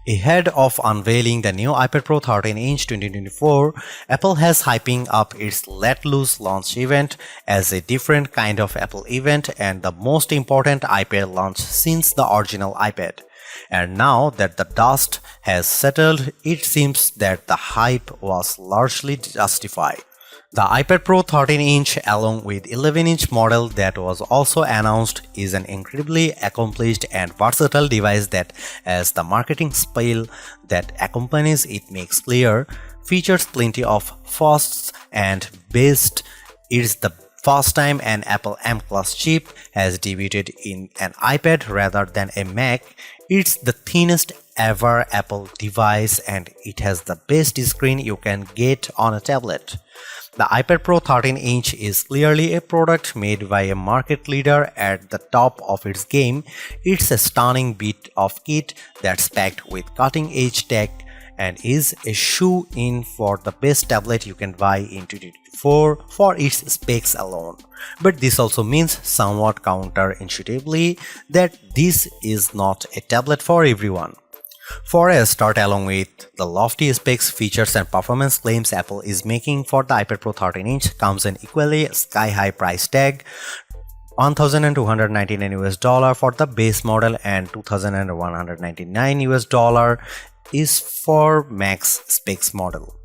Ahead of unveiling the new iPad Pro 13-inch 2024, Apple has hyping up its Let Loose launch event as a different kind of Apple event and the most important iPad launch since the original iPad. And now that the dust has settled, it seems that the hype was largely justified. The iPad Pro 13-inch along with 11-inch model that was also announced is an incredibly accomplished and versatile device that, as the marketing spiel that accompanies it makes clear, features plenty of firsts and best. It's the first time an Apple M-Class chip has debuted in an iPad rather than a Mac. It's the thinnest ever Apple device and it has the best screen you can get on a tablet. The iPad Pro 13-inch is clearly a product made by a market leader at the top of its game. It's a stunning bit of kit that's packed with cutting-edge tech and is a shoe-in for the best tablet you can buy in 2024 for its specs alone. But this also means somewhat counterintuitively that this is not a tablet for everyone. For a start, along with the lofty specs, features and performance claims Apple is making for the iPad Pro 13-inch comes an equally sky-high price tag, $1,299 for the base model and $2,199 is for max specs model.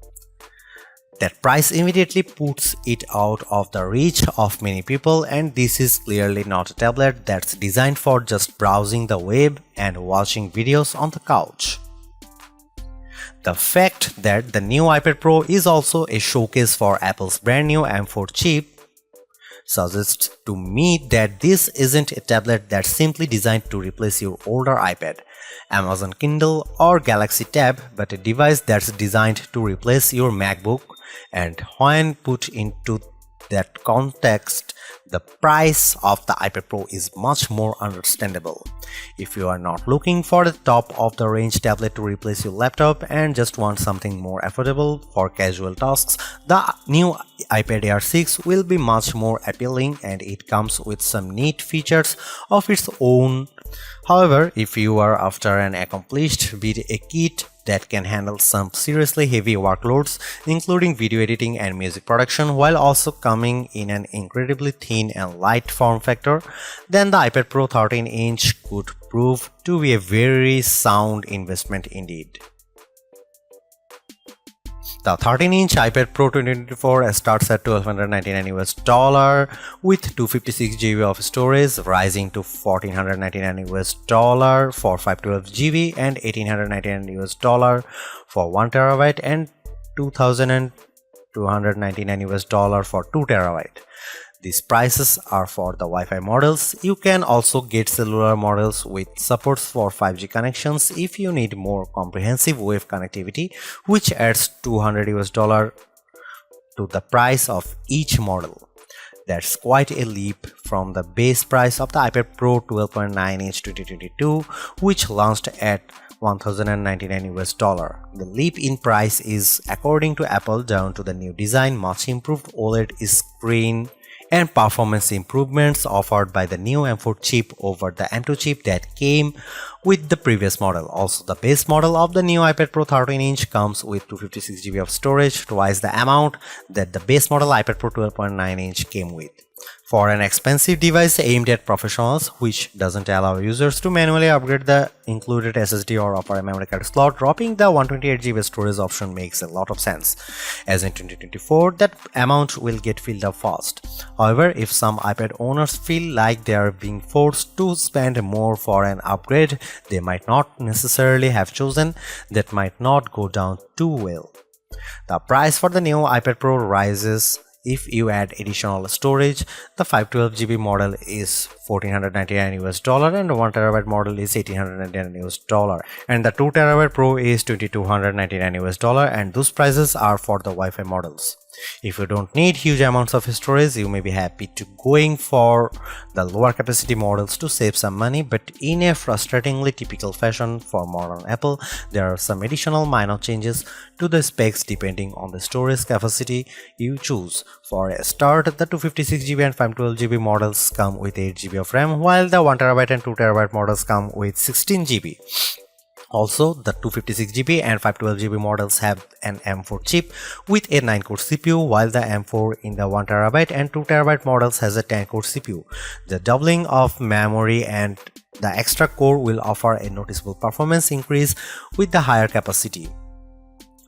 That price immediately puts it out of the reach of many people, and this is clearly not a tablet that's designed for just browsing the web and watching videos on the couch. The fact that the new iPad Pro is also a showcase for Apple's brand new M4 chip suggests to me that this isn't a tablet that's simply designed to replace your older iPad, Amazon Kindle or Galaxy Tab, but a device that's designed to replace your MacBook. And when put into that context, the price of the iPad Pro is much more understandable. If you are not looking for the top of the range tablet to replace your laptop and just want something more affordable for casual tasks, the new iPad Air 6 will be much more appealing and it comes with some neat features of its own. However, if you are after an accomplished with a kit that can handle some seriously heavy workloads, including video editing and music production, while also coming in an incredibly thin and light form factor, then the iPad Pro 13-inch could prove to be a very sound investment indeed. The 13-inch iPad Pro 2024 starts at $1,299 with 256GB of storage, rising to $1,499 for 512GB and $1,899 for 1TB and $2,299 for 2TB. These prices are for the Wi-Fi models. You can also get cellular models with supports for 5G connections if you need more comprehensive wave connectivity, which adds $200 to the price of each model. That's quite a leap from the base price of the iPad Pro 12.9-inch 2022, which launched at $1,099. The leap in price is, according to Apple, down to the new design, much improved OLED screen, and performance improvements offered by the new M4 chip over the M2 chip that came with the previous model. Also, the base model of the new iPad Pro 13-inch comes with 256GB of storage, twice the amount that the base model iPad Pro 12.9-inch came with. For an expensive device aimed at professionals, which doesn't allow users to manually upgrade the included SSD or offer a memory card slot, dropping the 128GB storage option makes a lot of sense, as in 2024 that amount will get filled up fast. However, if some iPad owners feel like they are being forced to spend more for an upgrade they might not necessarily have chosen, that might not go down too well. The price for the new iPad Pro rises if you add additional storage. The 512GB model is $1,499 and the 1TB model is $1,899 and the 2TB Pro is $2,299, and those prices are for the Wi-Fi models. If you don't need huge amounts of storage, you may be happy to going for the lower capacity models to save some money, but in a frustratingly typical fashion for modern Apple, there are some additional minor changes to the specs depending on the storage capacity you choose. For a start, the 256GB and 512GB models come with 8GB of RAM, while the 1TB and 2TB models come with 16GB. Also, the 256GB and 512GB models have an M4 chip with a 9-core CPU, while the M4 in the 1TB and 2TB models has a 10-core CPU. The doubling of memory and the extra core will offer a noticeable performance increase with the higher capacity.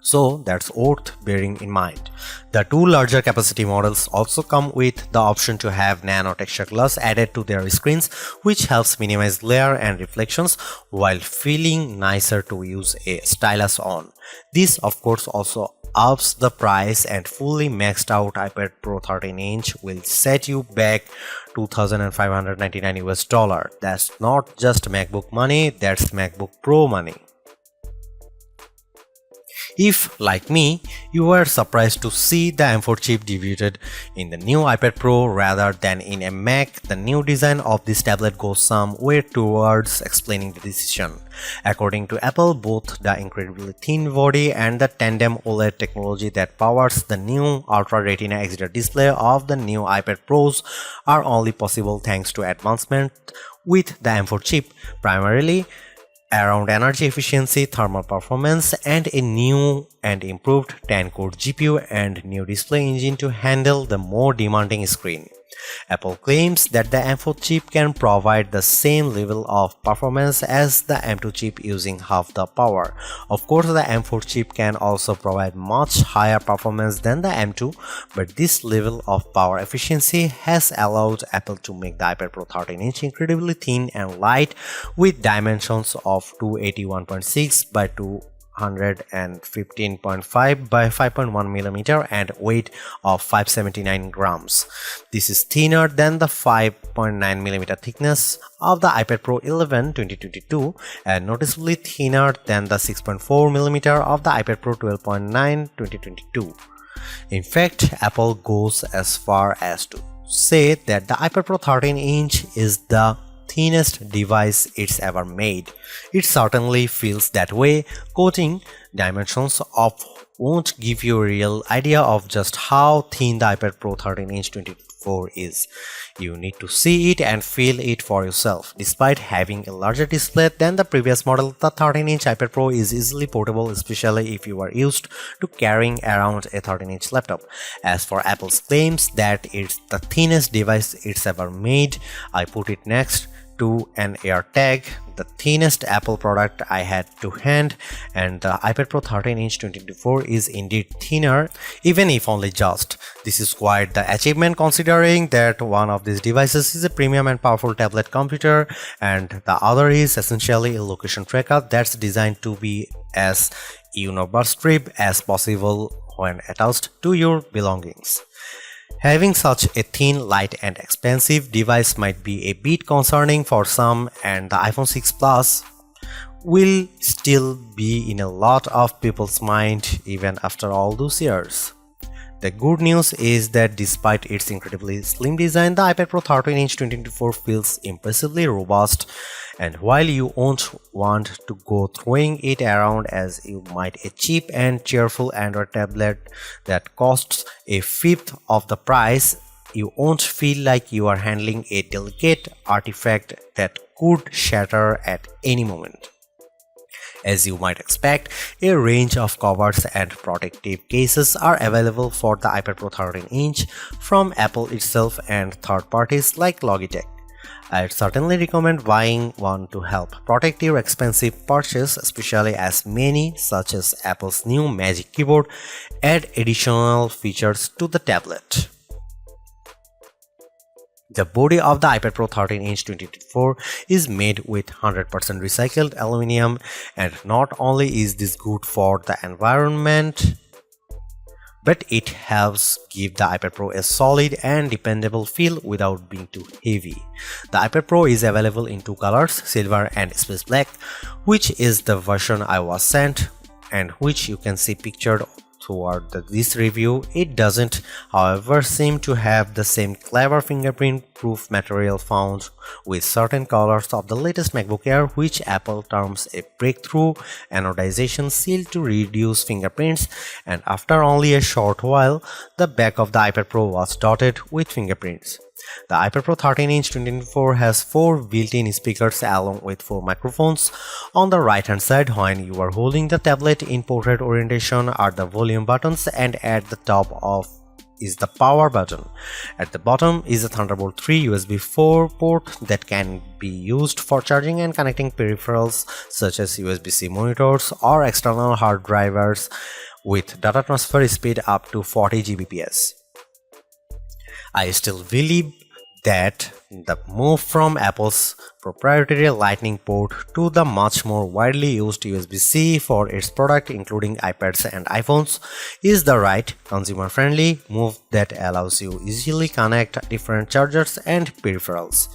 So that's worth bearing in mind. The two larger capacity models also come with the option to have nano texture glass added to their screens, which helps minimize glare and reflections while feeling nicer to use a stylus on. This of course also ups the price, and fully maxed out iPad Pro 13-inch will set you back $2,599 US. That's not just MacBook money, that's MacBook Pro money. If, like me, you were surprised to see the M4 chip debuted in the new iPad Pro rather than in a Mac, the new design of this tablet goes some way towards explaining the decision. According to Apple, both the incredibly thin body and the Tandem OLED technology that powers the new Ultra Retina XDR display of the new iPad Pros are only possible thanks to advancement with the M4 chip, primarily around energy efficiency, thermal performance, and a new and improved 10-core GPU and new display engine to handle the more demanding screen. Apple claims that the M4 chip can provide the same level of performance as the M2 chip using half the power. Of course, the M4 chip can also provide much higher performance than the M2, but this level of power efficiency has allowed Apple to make the iPad Pro 13-inch incredibly thin and light with dimensions of 281.6 by 215.5 by 5.1 mm and weight of 579 grams. This is thinner than the 5.9 mm thickness of the iPad Pro 11 2022 and noticeably thinner than the 6.4 mm of the iPad Pro 12.9 2022. In fact, Apple goes as far as to say that the iPad Pro 13-inch is the thinnest device it's ever made. It certainly feels that way. Quoting dimensions of won't give you a real idea of just how thin the iPad Pro 13-inch 2024 is. You need to see it and feel it for yourself. Despite having a larger display than the previous model, the 13-inch iPad Pro is easily portable, especially if you are used to carrying around a 13-inch laptop. As for Apple's claims that it's the thinnest device it's ever made, I put it next to an AirTag, the thinnest Apple product I had to hand, and the iPad Pro 13-inch 2024 is indeed thinner, even if only just. This is quite the achievement considering that one of these devices is a premium and powerful tablet computer and the other is essentially a location tracker that's designed to be as universal as possible when attached to your belongings. Having such a thin, light and expensive device might be a bit concerning for some, and the iPhone 6 Plus will still be in a lot of people's mind even after all those years. The good news is that despite its incredibly slim design, the iPad Pro 13-inch 2024 feels impressively robust, and while you won't want to go throwing it around as you might a cheap and cheerful Android tablet that costs a fifth of the price, you won't feel like you are handling a delicate artifact that could shatter at any moment. As you might expect, a range of covers and protective cases are available for the iPad Pro 13-inch from Apple itself and third parties like Logitech. I'd certainly recommend buying one to help protect your expensive purchase, especially as many, such as Apple's new Magic Keyboard, add additional features to the tablet. The body of the iPad Pro 13-inch 2024 is made with 100% recycled aluminum, and not only is this good for the environment, but it helps give the iPad Pro a solid and dependable feel without being too heavy. The iPad Pro is available in two colors, silver and space black, which is the version I was sent and which you can see pictured throughout this review. It doesn't, however, seem to have the same clever fingerprint-proof material found with certain colors of the latest MacBook Air, which Apple terms a breakthrough anodization seal to reduce fingerprints, and after only a short while, the back of the iPad Pro was dotted with fingerprints. The iPad Pro 13-inch 2024 has 4 built-in speakers along with 4 microphones. On the right-hand side, when you are holding the tablet in portrait orientation, are the volume buttons, and at the top of is the power button. At the bottom is a Thunderbolt 3 USB 4 port that can be used for charging and connecting peripherals such as USB-C monitors or external hard drivers with data transfer speed up to 40 Gbps. I still believe that the move from Apple's proprietary Lightning port to the much more widely used USB-C for its product including iPads and iPhones is the right consumer-friendly move that allows you easily connect different chargers and peripherals.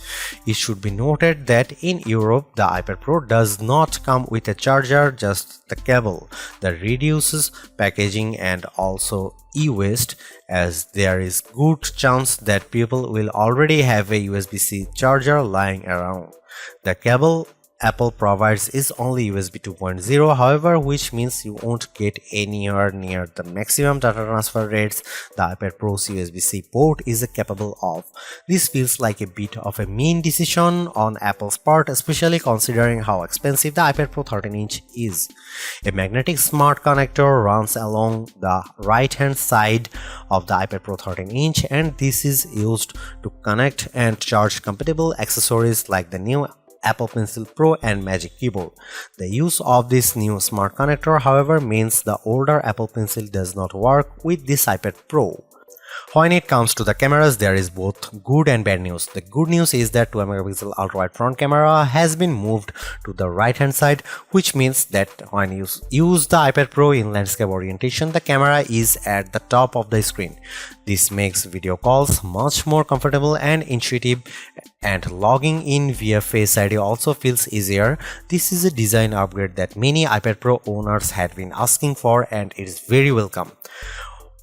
It should be noted that in Europe the iPad Pro does not come with a charger, just the cable. That reduces packaging and also e-waste, as there is good chance that people will already have a USB-C charger lying around. The cable Apple provides is only USB 2.0, however, which means you won't get anywhere near the maximum data transfer rates the iPad Pro's USB-C port is capable of. This feels like a bit of a mean decision on Apple's part, especially considering how expensive the iPad Pro 13-inch is. A magnetic smart connector runs along the right-hand side of the iPad Pro 13-inch, and this is used to connect and charge compatible accessories like the new Apple Pencil Pro and Magic Keyboard. The use of this new smart connector, however, means the older Apple Pencil does not work with this iPad Pro. When it comes to the cameras, there is both good and bad news. The good news is that 12-megapixel ultra-wide front camera has been moved to the right-hand side, which means that when you use the iPad Pro in landscape orientation, the camera is at the top of the screen. This makes video calls much more comfortable and intuitive, and logging in via Face ID also feels easier. This is a design upgrade that many iPad Pro owners had been asking for, and it is very welcome.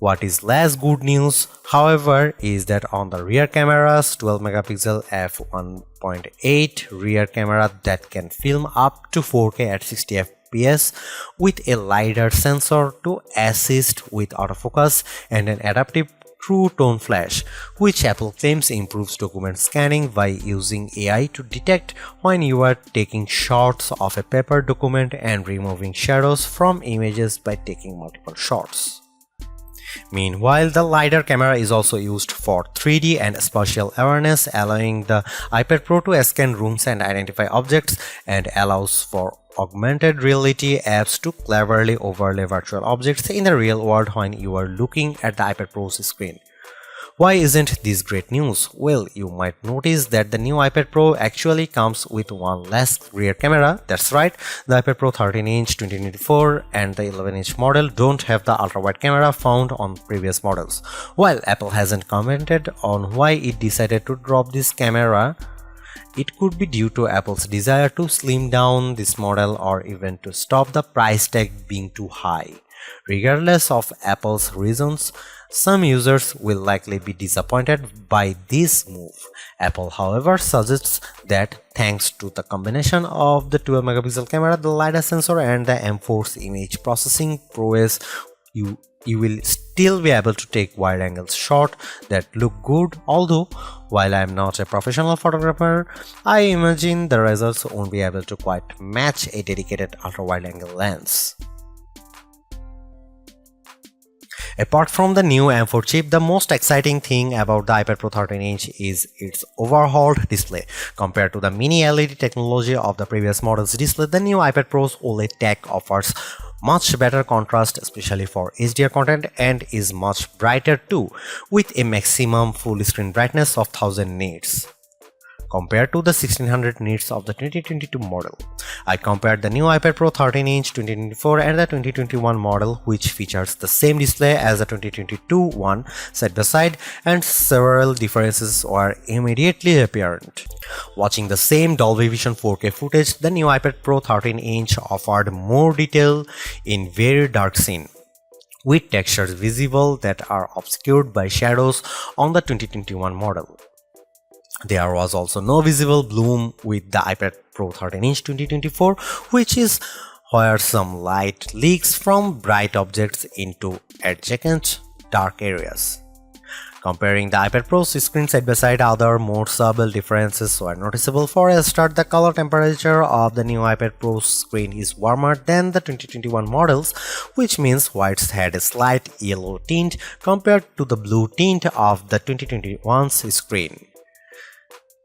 What is less good news, however, is that on the rear cameras, 12-megapixel f1.8 rear camera that can film up to 4K at 60 fps with a LiDAR sensor to assist with autofocus and an adaptive True Tone Flash, which Apple claims improves document scanning by using AI to detect when you are taking shots of a paper document and removing shadows from images by taking multiple shots. Meanwhile, the LiDAR camera is also used for 3D and spatial awareness, allowing the iPad Pro to scan rooms and identify objects, and allows for augmented reality apps to cleverly overlay virtual objects in the real world when you are looking at the iPad Pro's screen. Why isn't this great news? Well, you might notice that the new iPad Pro actually comes with one less rear camera. That's right, the iPad Pro 13-inch 2024 and the 11-inch model don't have the ultra-wide camera found on previous models. While Apple hasn't commented on why it decided to drop this camera, it could be due to Apple's desire to slim down this model or even to stop the price tag being too high. Regardless of Apple's reasons, some users will likely be disappointed by this move. Apple, however, suggests that thanks to the combination of the 12-megapixel camera, the LiDAR sensor, and the M4's image processing prowess, you will still be able to take wide-angle shots that look good. Although, while I am not a professional photographer, I imagine the results won't be able to quite match a dedicated ultra-wide-angle lens. Apart from the new M4 chip, the most exciting thing about the iPad Pro 13-inch is its overhauled display. Compared to the mini LED technology of the previous model's display, the new iPad Pro's OLED tech offers much better contrast, especially for HDR content, and is much brighter too, with a maximum full screen brightness of 1000 nits. Compared to the 1600 nits of the 2022 model. I compared the new iPad Pro 13-inch 2024 and the 2021 model, which features the same display as the 2022 one side by side, and several differences were immediately apparent. Watching the same Dolby Vision 4K footage, the new iPad Pro 13-inch offered more detail in very dark scene, with textures visible that are obscured by shadows on the 2021 model. There was also no visible bloom with the iPad Pro 13-inch 2024, which is where some light leaks from bright objects into adjacent dark areas. Comparing the iPad Pro's screen side by side, other more subtle differences were noticeable. For a start, the color temperature of the new iPad Pro's screen is warmer than the 2021 models, which means whites had a slight yellow tint compared to the blue tint of the 2021's screen.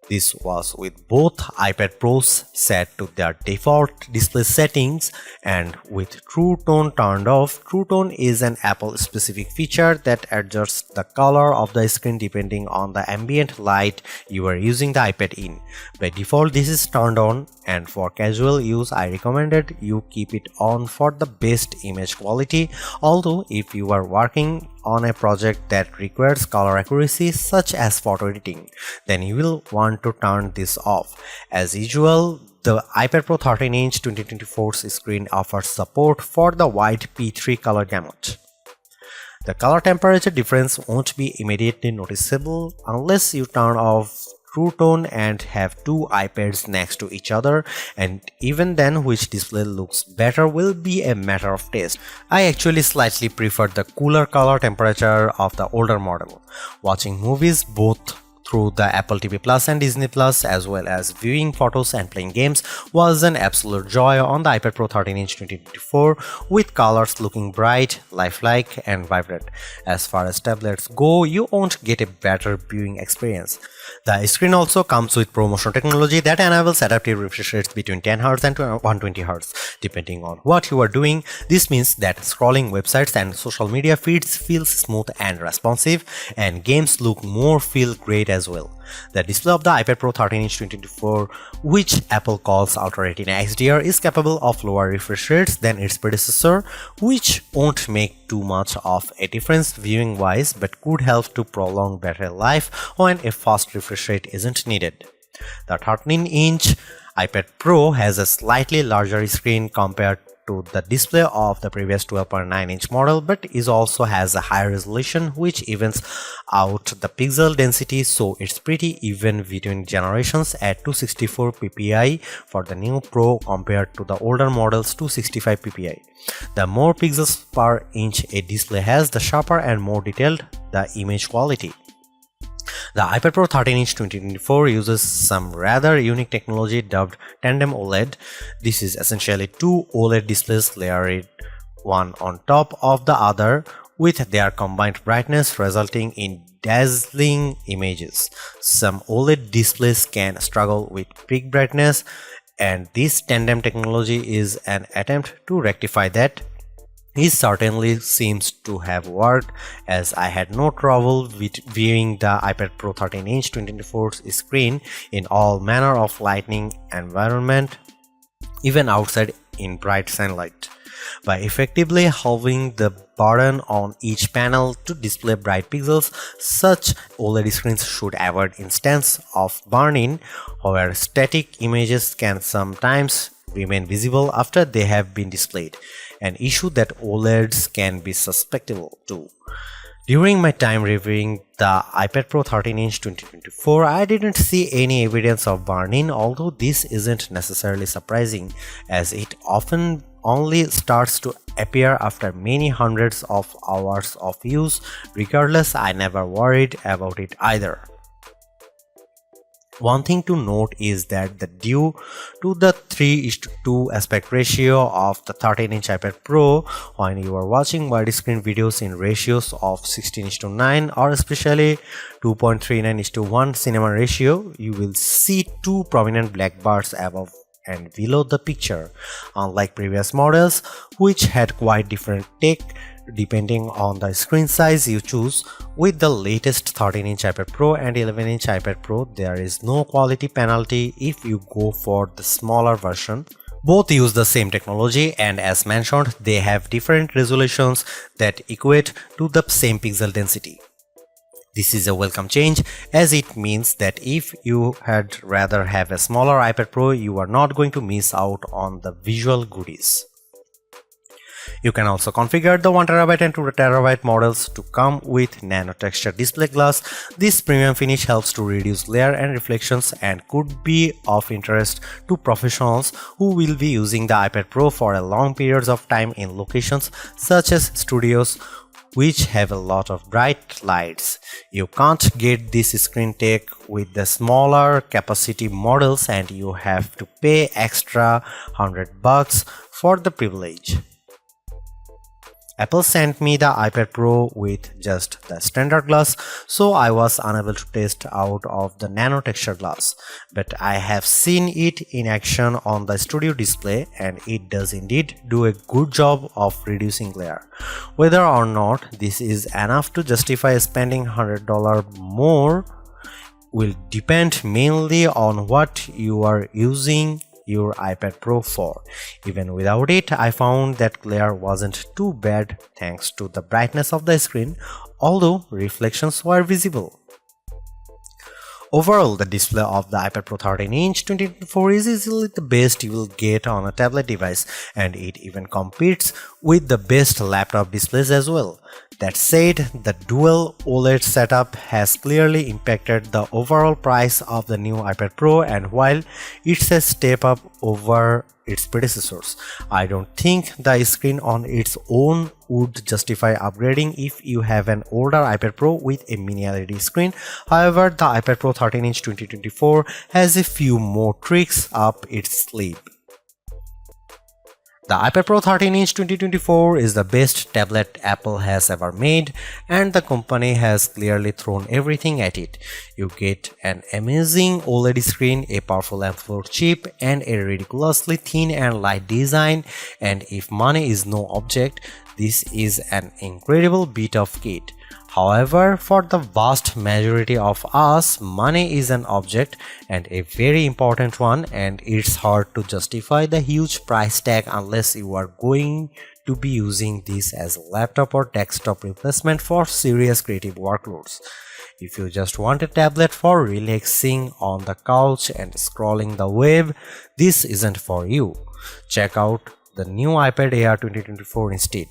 This was with both iPad Pros set to their default display settings and with True Tone turned off. True Tone is an Apple-specific feature that adjusts the color of the screen depending on the ambient light you are using the iPad in. By default, this is turned on, and for casual use, I recommended you keep it on for the best image quality. Although, if you are working on a project that requires color accuracy such as photo editing, then you will want to turn this off. As usual, the iPad Pro 13-inch 2024's screen offers support for the wide P3 color gamut. The color temperature difference won't be immediately noticeable unless you turn off True Tone and have two iPads next to each other, and even then which display looks better will be a matter of taste. I actually slightly prefer the cooler color temperature of the older model. Watching movies both through the Apple TV Plus and Disney Plus, as well as viewing photos and playing games, was an absolute joy on the iPad Pro 13-inch 2024, with colors looking bright, lifelike, and vibrant. As far as tablets go, you won't get a better viewing experience. The screen also comes with ProMotion technology that enables adaptive refresh rates between 10Hz and 120Hz, depending on what you are doing. This means that scrolling websites and social media feeds feels smooth and responsive, and games feel great as well. The display of the iPad Pro 13-inch 2024, which Apple calls Ultra Retina XDR, is capable of lower refresh rates than its predecessor, which won't make too much of a difference viewing wise but could help to prolong battery life when a fast refresh rate isn't needed. The 13-inch iPad Pro has a slightly larger screen compared to the display of the previous 12.9-inch model, but it also has a higher resolution which evens out the pixel density, so it's pretty even between generations at 264 ppi for the new Pro compared to the older model's 265 ppi. The more pixels per inch a display has, the sharper and more detailed the image quality. The iPad Pro 13-inch 2024 uses some rather unique technology dubbed Tandem OLED. This is essentially two OLED displays layered one on top of the other with their combined brightness resulting in dazzling images. Some OLED displays can struggle with peak brightness, and this Tandem technology is an attempt to rectify that. It certainly seems to have worked, as I had no trouble with viewing the iPad Pro 13-inch 2024's screen in all manner of lighting environment, even outside in bright sunlight. By effectively halving the burden on each panel to display bright pixels, such OLED screens should avoid instances of burn-in, where static images can sometimes remain visible after they have been displayed, an issue that OLEDs can be susceptible to. During my time reviewing the iPad Pro 13-inch 2024, I didn't see any evidence of burn-in, although this isn't necessarily surprising, as it often only starts to appear after many hundreds of hours of use. Regardless, I never worried about it either. One thing to note is that due to the 3:2 aspect ratio of the 13-inch iPad Pro, when you are watching widescreen videos in ratios of 16:9 or especially 2.39:1 cinema ratio, you will see two prominent black bars above and below the picture, unlike previous models which had quite different tech depending on the screen size you choose. With the latest 13-inch iPad Pro and 11-inch iPad Pro, there is no quality penalty if you go for the smaller version. Both use the same technology, and as mentioned, they have different resolutions that equate to the same pixel density. This is a welcome change, as it means that if you had rather have a smaller iPad Pro, you are not going to miss out on the visual goodies. You can also configure the 1TB and 2TB models to come with nano texture display glass. This premium finish helps to reduce glare and reflections and could be of interest to professionals who will be using the iPad Pro for a long periods of time in locations such as studios which have a lot of bright lights. You can't get this screen tech with the smaller capacity models, and you have to pay extra $100 for the privilege. Apple sent me the iPad Pro with just the standard glass, so I was unable to test out of the nano texture glass. But I have seen it in action on the studio display, and it does indeed do a good job of reducing glare. Whether or not this is enough to justify spending $100 more will depend mainly on what you are using your iPad Pro for. Even without it, I found that glare wasn't too bad thanks to the brightness of the screen, although reflections were visible. Overall, the display of the iPad Pro 13-inch 2024 is easily the best you will get on a tablet device, and it even competes with the best laptop displays as well. That said, the dual OLED setup has clearly impacted the overall price of the new iPad Pro, and while it's a step up over its predecessors, I don't think the screen on its own would justify upgrading if you have an older iPad Pro with a mini LED screen. However, the iPad Pro 13-inch 2024 has a few more tricks up its sleeve. The iPad Pro 13-inch 2024 is the best tablet Apple has ever made, and the company has clearly thrown everything at it. You get an amazing OLED screen, a powerful M4 chip, and a ridiculously thin and light design, and if money is no object, this is an incredible bit of kit. However, for the vast majority of us, money is an object, and a very important one, and it's hard to justify the huge price tag unless you are going to be using this as a laptop or desktop replacement for serious creative workloads. If you just want a tablet for relaxing on the couch and scrolling the web, this isn't for you. Check out the new iPad Air 2024 instead.